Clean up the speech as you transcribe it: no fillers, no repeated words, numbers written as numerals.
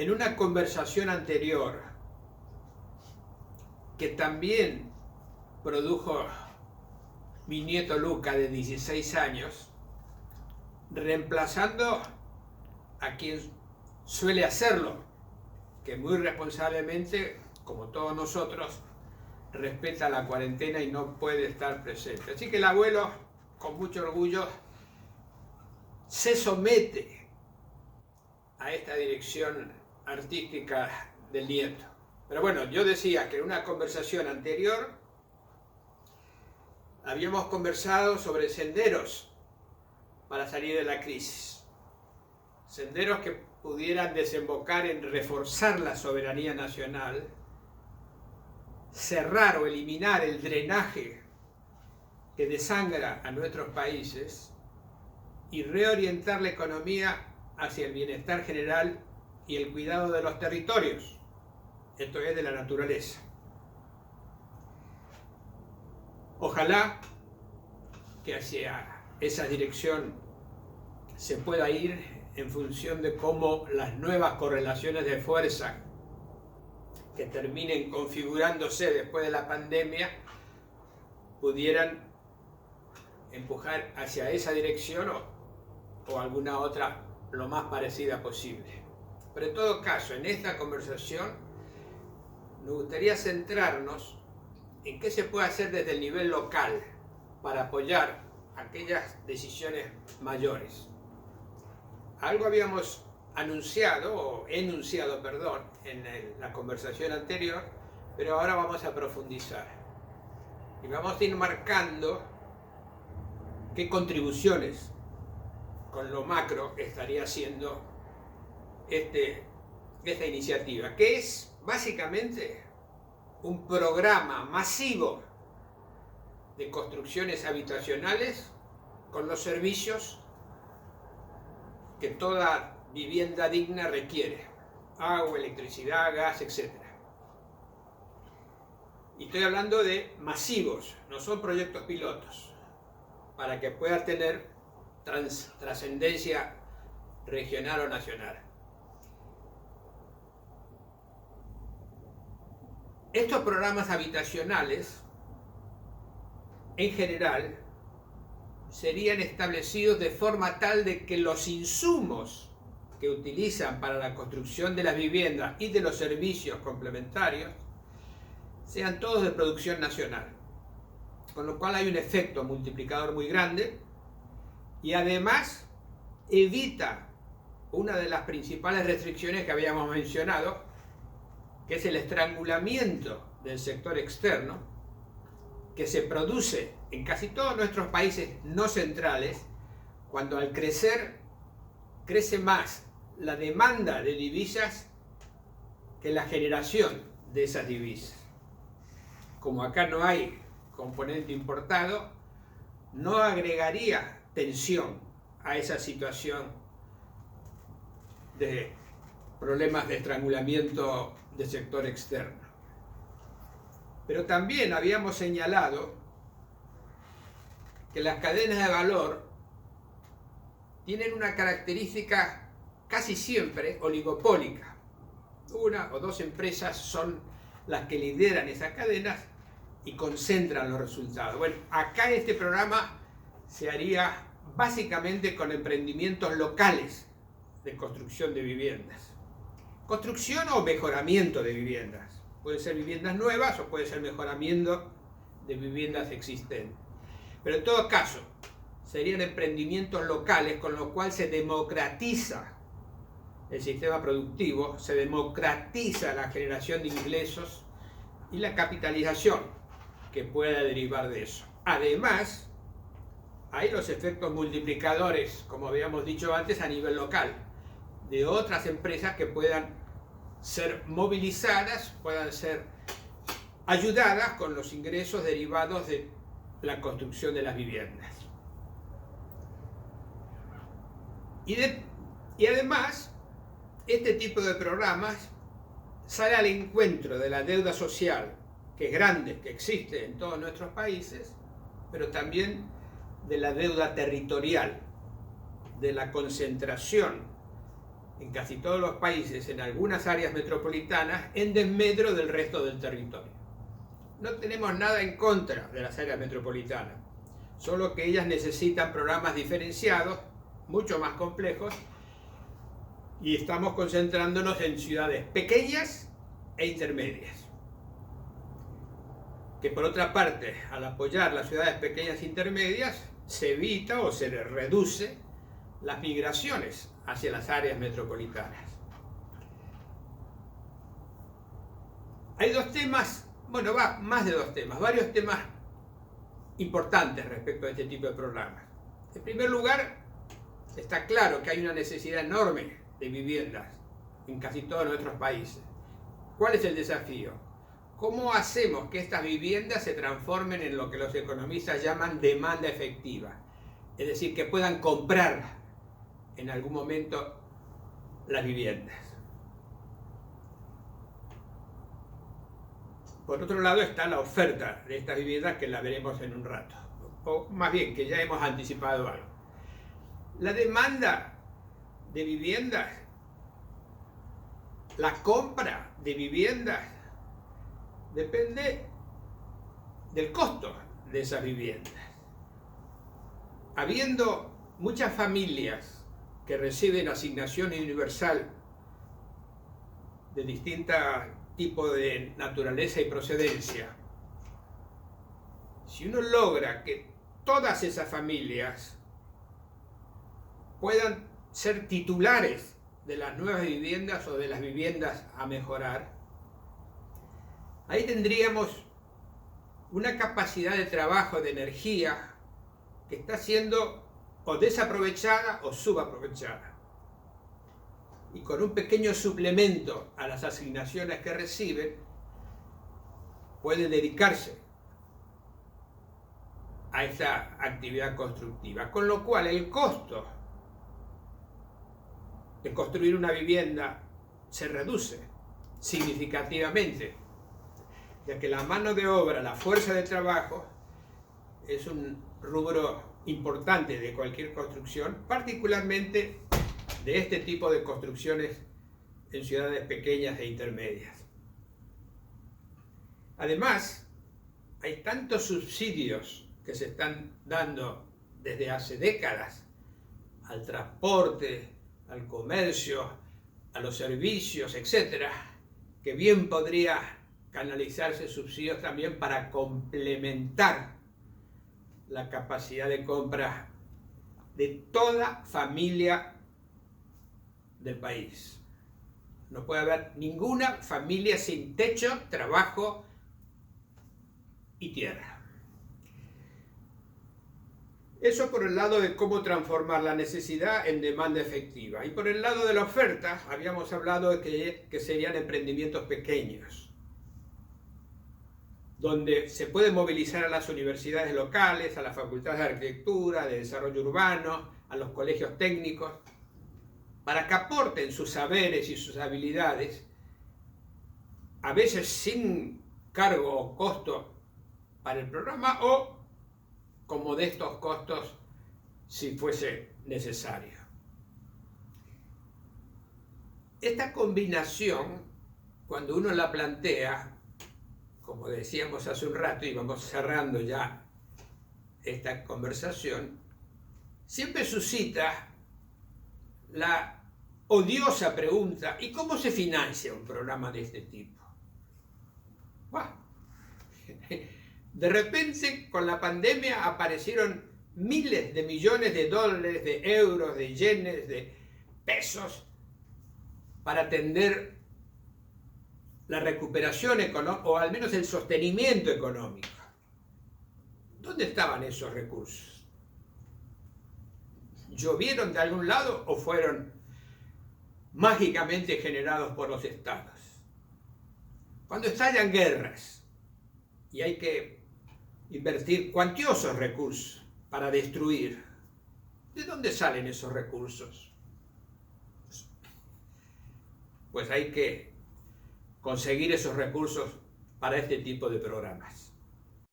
En una conversación anterior, que también produjo mi nieto Luca de 16 años, reemplazando a quien suele hacerlo, que muy responsablemente, como todos nosotros, respeta la cuarentena y no puede estar presente. Así que el abuelo, con mucho orgullo, se somete a esta dirección artística del nieto. Pero bueno, yo decía que en una conversación anterior habíamos conversado sobre senderos para salir de la crisis. Senderos que pudieran desembocar en reforzar la soberanía nacional, cerrar o eliminar el drenaje que desangra a nuestros países y reorientar la economía hacia el bienestar general y el cuidado de los territorios, esto es, de la naturaleza. Ojalá que hacia esa dirección se pueda ir en función de cómo las nuevas correlaciones de fuerza que terminen configurándose después de la pandemia pudieran empujar hacia esa dirección o alguna otra lo más parecida posible. Pero en todo caso, en esta conversación me gustaría centrarnos en qué se puede hacer desde el nivel local para apoyar aquellas decisiones mayores. Algo habíamos enunciado, en la conversación anterior, pero ahora vamos a profundizar. Y vamos a ir marcando qué contribuciones con lo macro estaría haciendo esta iniciativa, que es básicamente un programa masivo de construcciones habitacionales con los servicios que toda vivienda digna requiere: agua, electricidad, gas, etc. Y estoy hablando de masivos, no son proyectos pilotos, para que pueda tener trascendencia regional o nacional. Estos programas habitacionales, en general, serían establecidos de forma tal de que los insumos que utilizan para la construcción de las viviendas y de los servicios complementarios sean todos de producción nacional, con lo cual hay un efecto multiplicador muy grande y además evita una de las principales restricciones que habíamos mencionado, que es el estrangulamiento del sector externo, que se produce en casi todos nuestros países no centrales, cuando al crecer, crece más la demanda de divisas que la generación de esas divisas. Como acá no hay componente importado, no agregaría tensión a esa situación de problemas de estrangulamiento del sector externo. Pero también habíamos señalado que las cadenas de valor tienen una característica casi siempre oligopólica. Una o dos empresas son las que lideran esas cadenas y concentran los resultados. Bueno, acá en este programa se haría básicamente con emprendimientos locales de construcción de viviendas. Construcción o mejoramiento de viviendas. Pueden ser viviendas nuevas o puede ser mejoramiento de viviendas existentes. Pero en todo caso, serían emprendimientos locales, con lo cual se democratiza el sistema productivo, se democratiza la generación de ingresos y la capitalización que pueda derivar de eso. Además, hay los efectos multiplicadores, como habíamos dicho antes, a nivel local, de otras empresas que puedan ser movilizadas, puedan ser ayudadas con los ingresos derivados de la construcción de las viviendas. Y además, este tipo de programas sale al encuentro de la deuda social, que es grande, que existe en todos nuestros países, pero también de la deuda territorial, de la concentración en casi todos los países, en algunas áreas metropolitanas, en desmedro del resto del territorio. No tenemos nada en contra de las áreas metropolitanas, solo que ellas necesitan programas diferenciados, mucho más complejos, y estamos concentrándonos en ciudades pequeñas e intermedias. Que por otra parte, al apoyar las ciudades pequeñas e intermedias, se evita o se reduce las migraciones hacia las áreas metropolitanas. Hay dos temas, bueno, más de dos temas, varios temas importantes respecto a este tipo de programas. En primer lugar, está claro que hay una necesidad enorme de viviendas en casi todos nuestros países. ¿Cuál es el desafío? ¿Cómo hacemos que estas viviendas se transformen en lo que los economistas llaman demanda efectiva? Es decir, que puedan comprar en algún momento las viviendas. Por otro lado está la oferta de estas viviendas, que la veremos en un rato, o más bien que ya hemos anticipado algo. La demanda de viviendas, la compra de viviendas, depende del costo de esas viviendas. Habiendo muchas familias que reciben asignación universal de distintos tipos de naturaleza y procedencia, si uno logra que todas esas familias puedan ser titulares de las nuevas viviendas o de las viviendas a mejorar, ahí tendríamos una capacidad de trabajo, de energía, que está siendo o desaprovechada o subaprovechada. Y con un pequeño suplemento a las asignaciones que reciben, pueden dedicarse a esa actividad constructiva. Con lo cual el costo de construir una vivienda se reduce significativamente, ya que la mano de obra, la fuerza de trabajo, es un rubro importante de cualquier construcción, particularmente de este tipo de construcciones en ciudades pequeñas e intermedias. Además, hay tantos subsidios que se están dando desde hace décadas al transporte, al comercio, a los servicios, etcétera, que bien podría canalizarse subsidios también para complementar la capacidad de compra de toda familia del país. No puede haber ninguna familia sin techo, trabajo y tierra. Eso por el lado de cómo transformar la necesidad en demanda efectiva. Y por el lado de la oferta, habíamos hablado de que serían emprendimientos pequeños, donde se puede movilizar a las universidades locales, a las facultades de arquitectura, de desarrollo urbano, a los colegios técnicos, para que aporten sus saberes y sus habilidades, a veces sin cargo o costo para el programa, o con modestos costos si fuese necesario. Esta combinación, cuando uno la plantea, como decíamos hace un rato y vamos cerrando ya esta conversación, siempre suscita la odiosa pregunta: ¿y cómo se financia un programa de este tipo? Bueno, de repente con la pandemia aparecieron miles de millones de dólares, de euros, de yenes, de pesos para atender la recuperación económica, o al menos el sostenimiento económico. ¿Dónde estaban esos recursos? ¿Llovieron de algún lado o fueron mágicamente generados por los estados? Cuando estallan guerras y hay que invertir cuantiosos recursos para destruir, ¿de dónde salen esos recursos? Pues hay que conseguir esos recursos para este tipo de programas.